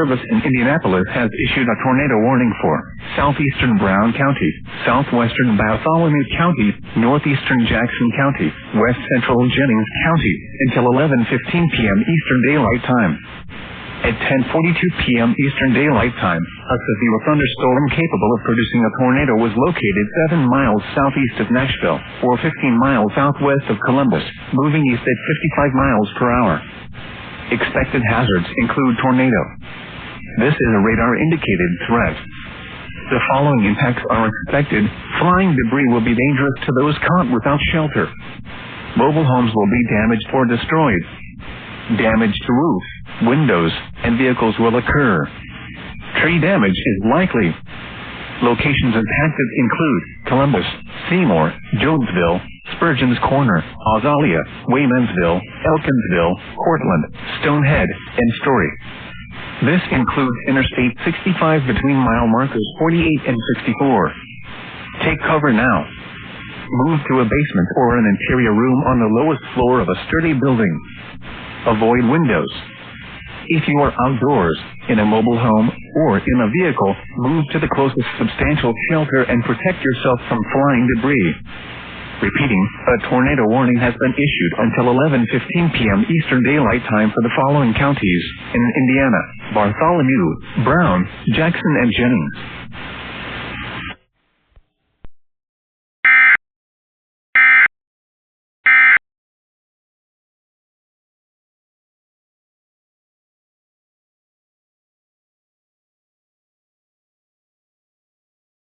Service in Indianapolis has issued a tornado warning for Southeastern Brown County, Southwestern Bartholomew County, Northeastern Jackson County, West Central Jennings County, until 11:15 p.m. Eastern Daylight Time. At 10:42 p.m. Eastern Daylight Time, a severe thunderstorm capable of producing a tornado was located 7 miles southeast of Nashville, or 15 miles southwest of Columbus, moving east at 55 miles per hour. Expected hazards include tornado. This is a radar-indicated threat. The following impacts are expected. Flying debris will be dangerous to those caught without shelter. Mobile homes will be damaged or destroyed. Damage to roofs, windows, and vehicles will occur. Tree damage is likely. Locations impacted include Columbus, Seymour, Jonesville, Spurgeons Corner, Azalia, Waymansville, Elkinsville, Cortland, Stonehead, and Story. This includes Interstate 65 between mile markers 48 and 64. Take cover now. Move to a basement or an interior room on the lowest floor of a sturdy building. Avoid windows. If you are outdoors, in a mobile home, or in a vehicle, move to the closest substantial shelter and protect yourself from flying debris. Repeating, a tornado warning has been issued until 11:15 p.m. Eastern Daylight Time for the following counties in Indiana: Bartholomew, Brown, Jackson, and Jennings.